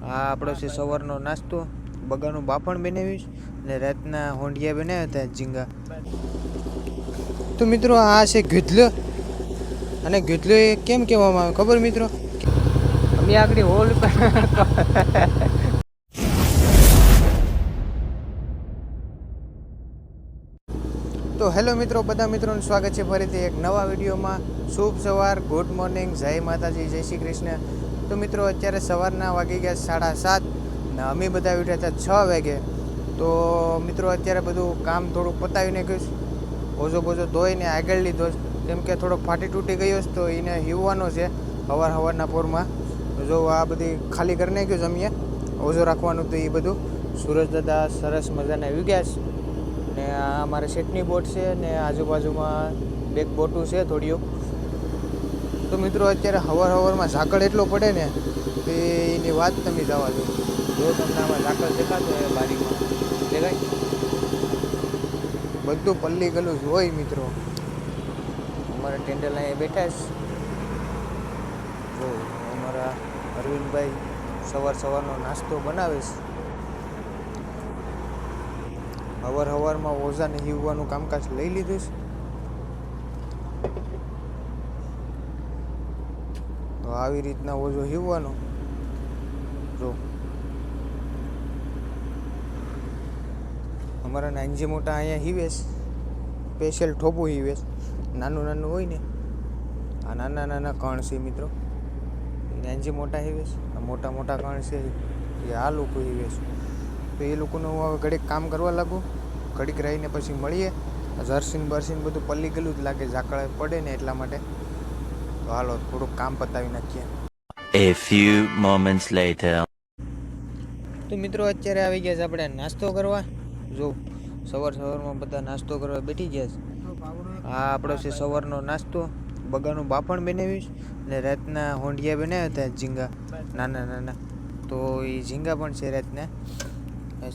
આ આપણો છે સવારનો નાસ્તો. બગાનું બાફણ બનાવ્યું અને રાતના હોંડિયા બનાવ્યા હતા ઝીંગા. તો મિત્રો આ છે ગધલો. અને ગધલો એ કેમ કહેવામાં આવે ખબર મિત્રો? અમે આગળ હોલ તો હેલો મિત્રો, બધા મિત્રોનું સ્વાગત છે ફરીથી એક નવા વિડીયોમાં. શુભ સવાર, ગુડ મોર્નિંગ, જય માતાજી, જય શ્રી કૃષ્ણ. તો મિત્રો અત્યારે સવારના વાગી ગયા 7:30 ને અમે બધા ઉઠ્યા હતા 6 વાગે. તો મિત્રો અત્યારે બધું કામ થોડુંક પતાવી નાખ્યું. ઓઝો બોઝો ધોઈને આગળ લીધો કેમ કે થોડોક ફાટી તૂટી ગયો છે, તો એને હીવવાનો છે સવારના પોરમાં. જો આ બધી ખાલી કરી નાખ્યું જમીએ ઓઝો રાખવાનું, તો એ બધું સુરજ દાદા સરસ મજાના આવી ગયા છે. ને આ અમારે સેટની બોટ છે ને આજુબાજુમાં બેક બોટું છે થોડીઓ. તો મિત્રો અત્યારે સવારમાં ઝાકળ એટલો પડે ને કે એની વાત તમે જવા દો. જો તમને આમાં ઝાકળ દેખાતો હોય બારીમાં દેખાય, બધું પલ્લી ગયેલું જ હોય મિત્રો. અમારા ટેન્ડલ અહીંયા બેઠા છે. જો અમારા અરવિંદભાઈ સવારનો નાસ્તો બનાવે છે. સવારમાં ઓઝાને હીવવાનું કામકાજ લઈ લીધું છે. તો આવી રીતના ઓઝો હીવવાનો. જો અમારા નાનજી મોટા અહીંયા હીવેશ, સ્પેશિયલ ઠોબું હીવેશ. નાનું હોય ને, આ નાના કણ છે મિત્રો, એ નાનજી મોટા હીવેશ. આ મોટા કણ છે એ આ લોકો હીવેશ. તો એ લોકોનું હું હવે ઘડીક કામ કરવા લાગું. ઘડીક રહીને પછી મળીએ. જર્સીન બધું પલ્લી ગયેલું જ લાગે, ઝાકળ પડે ને એટલા માટે. તો હાલો થોડુંક કામ પતાવી નાખીએ. A few moments later. તો મિત્રો અત્યારે આવી ગયા છે આપણે નાસ્તો કરવા. જો સવારમાં બધા નાસ્તો કરવા બેઠી ગયા છે. આ આપણો છે સવારનો નાસ્તો. બગાનું બાફણ બનાવ્યું અને રાતના હોંડિયા બનાવ્યા હતા ઝીંગા નાના. તો એ ઝીંગા પણ છે રાતના.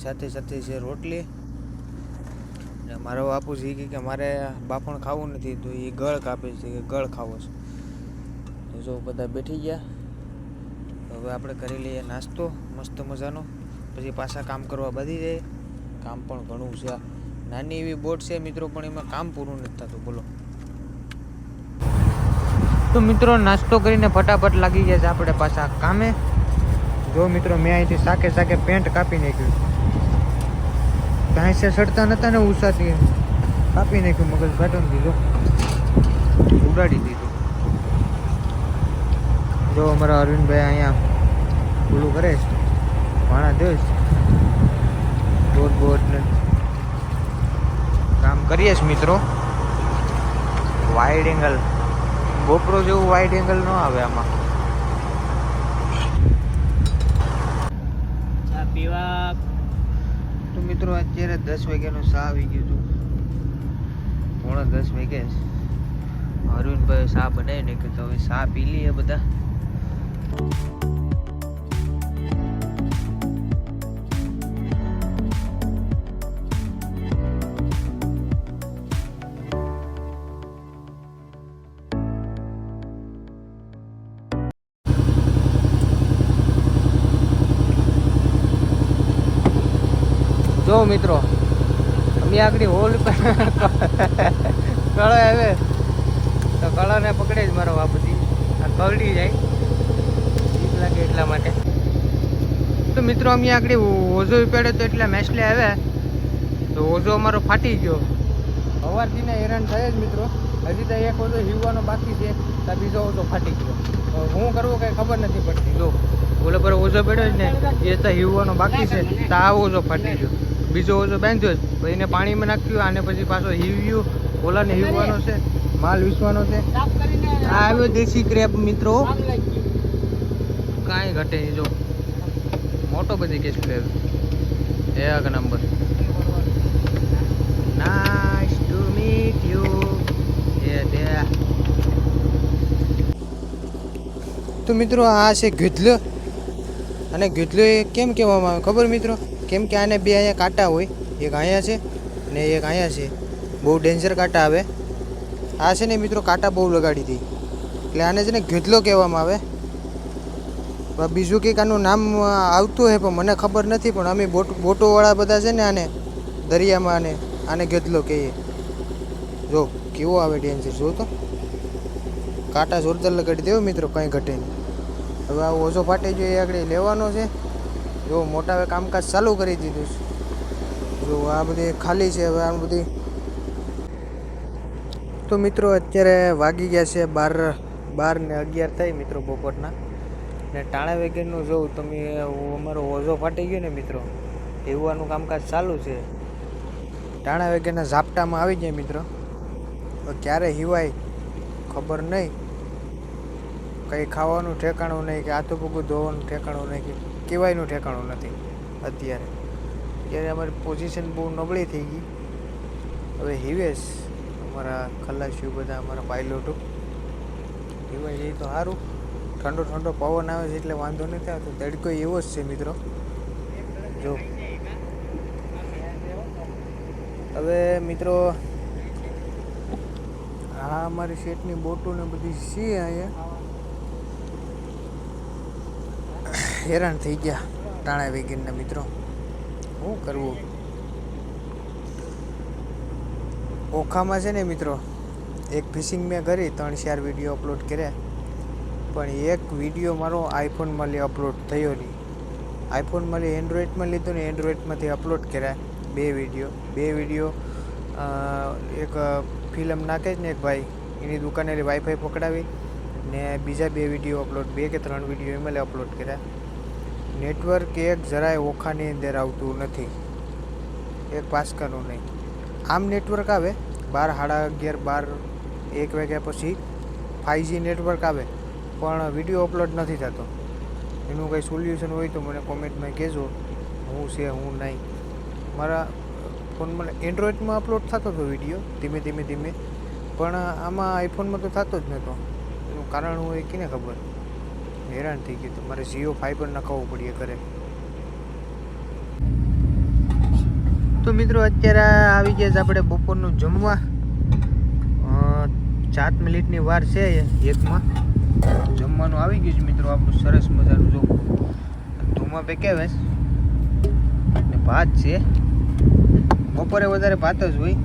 સાથે છે રોટલી. અને મારો બાપુ છે કે મારે બાફણ ખાવું નથી, તો એ ગળ કાપે છે કે ગળ ખાવો છે. તો જો બધા બેઠી ગયા. હવે આપણે કરી લઈએ નાસ્તો મસ્ત મજાનો, પછી પાછા કામ કરવા વધી જાય. કામ પણ ઘણું છે. નાની એવી બોટ છે મિત્રો, પણ એમાં કામ પૂરું નથી થતું. બોલો. તો મિત્રો નાસ્તો કરીને ફટાફટ લાગી ગયા છે આપણે પાછા કામે. જો મિત્રો મેં અહીંથી સાકે પેન્ટ કાપી નાખ્યું. ભેંસે સડતા નતા ને ઉષાથી કાપી નાખ્યું, મગજ ઘાટન દીધો, ઉડાડી દીધું. જો અમારા અરવિંદભાઈ અહીંયા ઓલું કરે છે, ભાણા દે છે, બોટ ને કામ કરીએ છે મિત્રો. વાઇડ એંગલ ગોપ્રો જેવું વાઇડ એંગલ ન આવે આમાં. ચા પીવા. તો મિત્રો અત્યારે 10 વાગ્યાનું ચા આવી ગયું હતું. 9:30 વાગ્યા. અરવિંદભાઈ ચા બનાવી નાખ્યું, તો હવે ચા પી લઈએ બધા. જો મિત્રો અમે આગળ હોલ કળો આવે તો કળાને પકડે જ મારો બાપુજી. આ કવડી જાય બીક લાગે એટલા માટે. તો મિત્રો અમે આગળ ઓઝો ઉપાડ્યો તો એટલા મેસલે આવ્યા, તો ઓઝો અમારો ફાટી ગયો. સવારથી ને હેરાન થાય જ મિત્રો. હજી તો એક ઓઝો હીવવાનો બાકી છે, તો બીજો ઓઝો ફાટી ગયો. હું કરવું કંઈ ખબર નથી પડતી. જો ઓલો પર ઓઝો પડ્યો જ ને, એ તો હીવવાનો બાકી છે, તો આ ઓઝો ફાટી ગયો. બીજો ઓઝો બાંધ્યો છે, પછી એને પાણીમાં નાખ્યું, આને પછી પાછો હીવ્યું. ઓલાને હીવવાનો છે, માલ વીસવાનો છે. આ આવ્યો દેશી ક્રેપ મિત્રો, કાંઈ ઘટે નહીં. જો મોટો બધી કેસ ક્રેપ, એક number. Nice to meet you. તો મિત્રો આ છે ગધલો. અને ગધલો એ કેમ કહેવામાં આવે ખબર મિત્રો? કેમ કે આને બે અહીંયા કાંટા હોય, એક અહીંયા છે ને એક અહીંયા છે. બહુ ડેન્જર કાંટા આવે. આ છે ને મિત્રો કાંટા બહુ લગાડી હતી, એટલે આને છે ને ગધલો કહેવામાં આવે. બીજું કંઈક આનું નામ આવતું હોય પણ મને ખબર નથી. પણ અમે બોટોવાળા બધા છે ને આને દરિયામાં આને ગેદલો કહીએ. જો કેવો આવે ડેન્જર, જો તો કાંટા જોરદાર લગાડી દેવો મિત્રો, કંઈ ઘટે નહીં. હવે આ ઓછો ફાટી ગયો એ આગળ લેવાનો છે. જો મોટા હવે કામકાજ ચાલુ કરી દીધું છે. જો આ બધી ખાલી છે. હવે આ બધી તો મિત્રો અત્યારે વાગી ગયા છે 12:11 થઈ મિત્રો બપોરના. ને ટાણા વેગેનનું જોઉં તમે, અમારો ઓઝો ફાટી ગયો ને મિત્રો, એવાનું કામકાજ ચાલુ છે. ટાણા વેગેનના ઝાપટામાં આવી જાય મિત્રો. ક્યારે હિવાય ખબર નહીં. કંઈ ખાવાનું ઠેકાણું નહીં, કે આથું પગું ધોવાનું ઠેકાણું નહીં, કે કહેવાયનું ઠેકાણું નથી અત્યારે અમારી પોઝિશન બહુ નબળી થઈ ગઈ. હવે હિવેશ અમારા ખલાસીઓ બધા, અમારા પાયલોટો હિવાય જાય તો સારું. ઠંડો ઠંડો પવન આવે છે એટલે વાંધો નથી આવતો. તડકો એવો જ છે મિત્રો. જો હવે મિત્રો આ અમારી શેઠની બોટો ને બધી છે અહીંયા. હેરાન થઈ ગયા ટાણા વેગીનના મિત્રો, શું કરવું. ઓખામાં છે ને મિત્રો એક ફિશિંગ મેં કરી, 3-4 વિડીયો અપલોડ કર્યા, પણ એક વિડીયો મારો આઈફોનમાં અપલોડ થયો નહીં. આઈફોનમાં એન્ડ્રોઈડમાં લીધો ને એન્ડ્રોઈડમાંથી અપલોડ કર્યા 2 વિડીયો. એક ફિલ્મ નાખે છે ને એક ભાઈ, એની દુકાને વાઈફાઈ પકડાવી ને બીજા 2 વિડીયો અપલોડ, 2 કે 3 વિડીયો એમાં અપલોડ કર્યા. નેટવર્ક એક જરાય ઓખાની અંદર આવતું નથી, એક પાસકાનું નહીં. આમ નેટવર્ક આવે 12, 1 વાગ્યા પછી 5G નેટવર્ક આવે, પણ વિડીયો અપલોડ નથી થતો. એનું કંઈ સોલ્યુશન હોય તો મને કોમેન્ટમાં કહેજો, હું છે હું નહીં. મારા ફોનમાં એન્ડ્રોઈડમાં અપલોડ થતો હતો વિડીયો ધીમે ધીમે, પણ આમાં આઈફોનમાં તો થતો જ નહોતો. એનું કારણ હોય કે ને ખબર. હેરાન થઈ ગયું તો મારે જીઓ ફાઈબર નખાવવું પડે ઘરે. તો મિત્રો અત્યારે આવી ગયા છે આપણે બપોરનું જમવા. 7 મિનિટની વાર છે એકમાં. જમવાનું આવી ગયું છે મિત્રો આપણું સરસ મજાનું. જો ધૂમા પેકેવે ને ભાત છે. બપોરે વધારે ભાત જ હોય,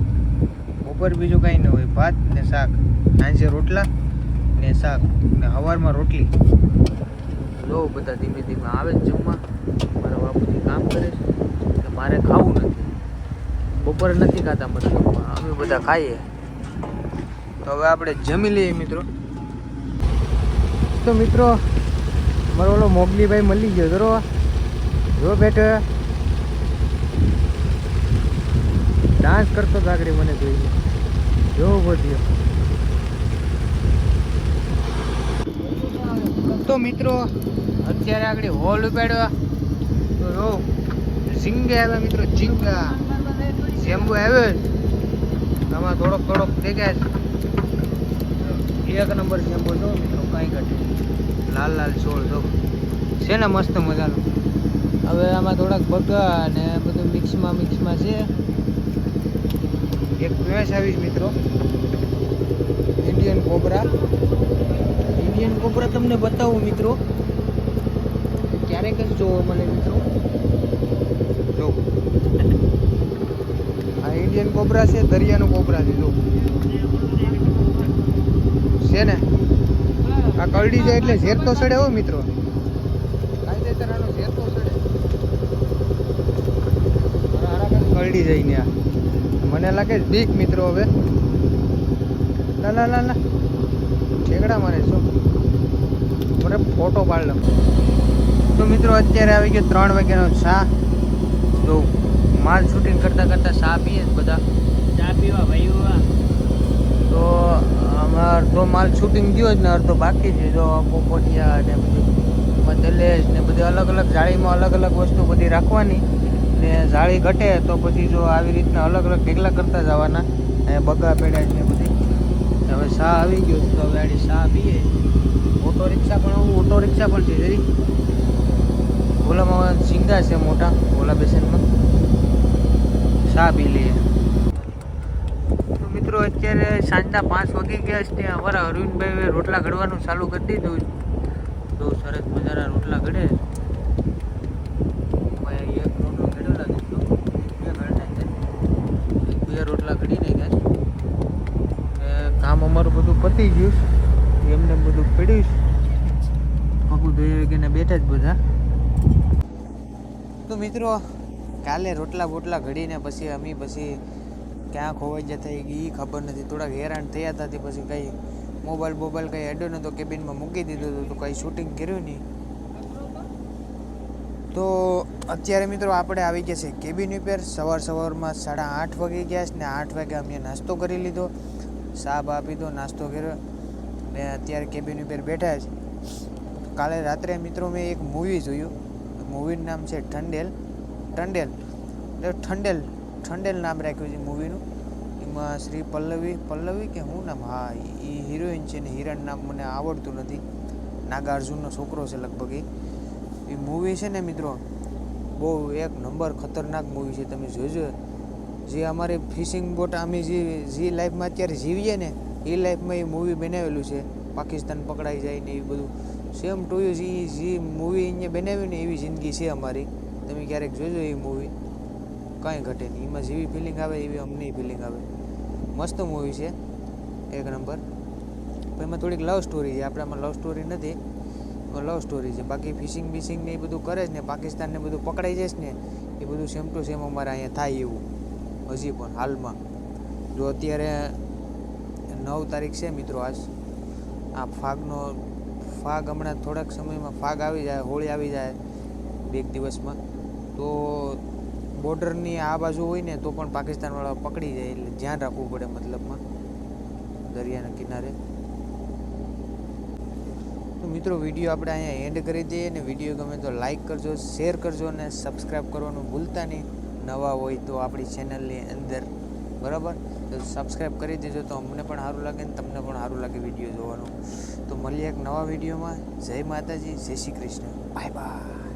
બપોરે બીજું કાંઈ ન હોય, ભાત ને શાક. સાંજે રોટલા ને શાક ને સવારમાં રોટલી. જો બધા ધીમે ધીમે આવે જ જમવા. મારા બાપુજી કામ કરે છે એટલે મારે ખાવું નથી. બપોરે નથી ખાતા મતલબ, અમે બધા ખાઈએ. તો હવે આપણે જમી લઈએ મિત્રો. તો મિત્રો મારો ઓલો મોગલીભાઈ મળી ગયો. જરો જો બેઠો ડાન્સ કરતો તો આગળ મને જોઈએ. જો બધ્યો. તો મિત્રો અત્યારે આગળ હોલ ઉપાડ્યો તો જો ઝીંગા આવ્યા મિત્રો, ઝીંગા શેમ્બુ આવ્યો. આમાં થોડોક દેખાય છે. 1 નંબર શેમ્બુ જો મિત્રો, કાંઈ ઘટે. લાલ છોડ જો છે ને મસ્ત મજાનું. હવે આમાં થોડાક બગા અને બધું મિક્સમાં છે. એક ભેંસ આવીશ મિત્રો, ઇન્ડિયન કોબરા તમને બતાવું મિત્રો. ક્યારેક જ જોવો મને મિત્રો. જો આ ઇન્ડિયન કોબરા છે, દરિયાનું કોબરા છે. જો છે ને, આ કરડી જાય એટલે ઝેર તો સડે હો મિત્રો. કાયદેસર આનો ઝેર તો સડે. કરડી જાય ને આ મને લાગે બીક મિત્રો. હવે ના ઠેકડા મારે શું, મને ફોટો પાડ લો. તો મિત્રો અત્યારે આવી ગયો 3 વાગ્યાનો ચા. જો માલ શૂટિંગ કરતા ચા પીએ બધા. ચા પીવા ભાઈઓ. તો અડધો માલ શૂટિંગ ગયો જ ને અડધો બાકી છે. જો પોપટિયા ને બધું મતલેસ ને બધી અલગ જાળીમાં અલગ વસ્તુ બધી રાખવાની. ને જાળી ઘટે તો પછી જો આવી રીતના અલગ ઢેકલા કરતા જવાના. બગા પેડા ને બધી. હવે ચા આવી ગયો તો હવે આડી ચા પીએ. ઓટો રિક્ષા પણ છે જરી. ઓલામાં ઝીંગા છે મોટા, ઓલા બેસનમાં. ચા પી લઈએ. તો મિત્રો અત્યારે સાંજના 5 વાગી ગયા છે. ત્યાં અમારા અરવિંદભાઈ રોટલા ઘડવાનું ચાલુ કરી દીધું. બહુ સરસ મજાના રોટલા ઘડે. એમાં એક રોટલો ઘડ્યો લાગે તો બે ઘડના છે. બે રોટલા ઘડી નાખ્યા. કામ અમારું બધું પતી ગયું. એમને બધું પડ્યું. પગું ધોઈ વાગીને બેઠા જ બધા. તો મિત્રો કાલે રોટલા બોટલા ઘડીને પછી ક્યાં ખોવાઈ જતા એ ખબર નથી. થોડાક હેરાન થયા હતા. પછી કંઈ મોબાઈલ કંઈ અડ્યો નહોતો, કેબિનમાં મૂકી દીધો હતો, તો કંઈ શૂટિંગ કર્યું નહીં. તો અત્યારે મિત્રો આપણે આવી ગયા છે કેબિન ઉપર. સવારમાં 8:30 વાગી ગયા છે ને 8 વાગે અમે નાસ્તો કરી લીધો, ચા બા પીધો, નાસ્તો કર્યો ને અત્યારે કેબિન ઉપર બેઠા છે. કાલે રાત્રે મિત્રો મેં એક મૂવી જોયું. મૂવીનું નામ છે ઠંડેલ નામ રાખ્યું છે મૂવીનું. એમાં શ્રી પલ્લવી કે શું નામ, હા એ હિરોઈન છે ને હિરણ નામ મને આવડતું નથી. નાગાર્જુનનો છોકરો છે લગભગ. એ મૂવી છે ને મિત્રો બહુ એક નંબર ખતરનાક મૂવી છે. તમે જોજો. જે અમારી ફિશિંગ બોટ અમે જે લાઈફમાં અત્યારે જીવીએ ને એ લાઈફમાં એ મૂવી બનાવેલું છે. પાકિસ્તાન પકડાઈ જાય ને એ બધું સેમ ટુ યુ જે મૂવી અહીંયા બનાવ્યું ને એવી જિંદગી છે અમારી. તમે ક્યારેક જોજો એ મૂવી, કાંઈ ઘટે નહીં. એમાં જેવી ફિલિંગ આવે એવી અમને ફિલિંગ આવે. મસ્ત મૂવી છે, એક નંબર. એમાં થોડીક લવ સ્ટોરી છે. આપણામાં લવ સ્ટોરી નથી, લવ સ્ટોરી છે. બાકી ફિશિંગ ને એ બધું કરે છે ને, પાકિસ્તાનને બધું પકડાઈ જાય ને એ બધું સેમ ટુ સેમ અમારે અહીંયા થાય એવું હજી પણ હાલમાં. જો અત્યારે 9 તારીખ છે મિત્રો. આ ફાગ હમણાં થોડાક સમયમાં ફાગ આવી જાય, હોળી આવી જાય 2 દિવસમાં. તો બોર્ડરની આ બાજુ હોય ને તો પણ પાકિસ્તાનવાળા પકડી જાય, એટલે ધ્યાન રાખવું પડે મતલબમાં દરિયાના કિનારે. તો મિત્રો વિડીયો આપણે અહીંયા એન્ડ કરી દઈએ. અને વિડીયો ગમે તો લાઈક કરજો, શેર કરજો અને સબસ્ક્રાઈબ કરવાનું ભૂલતા નહીં નવા હોય તો આપણી ચેનલની અંદર. બરાબર? તો સબસ્ક્રાઈબ કરી દેજો તો અમને પણ સારું લાગે ને તમને પણ સારું લાગે વિડીયો જોવાનું. તો મળીએ એક નવા વિડીયોમાં. જય માતાજી, જય શ્રી કૃષ્ણ, બાય બાય.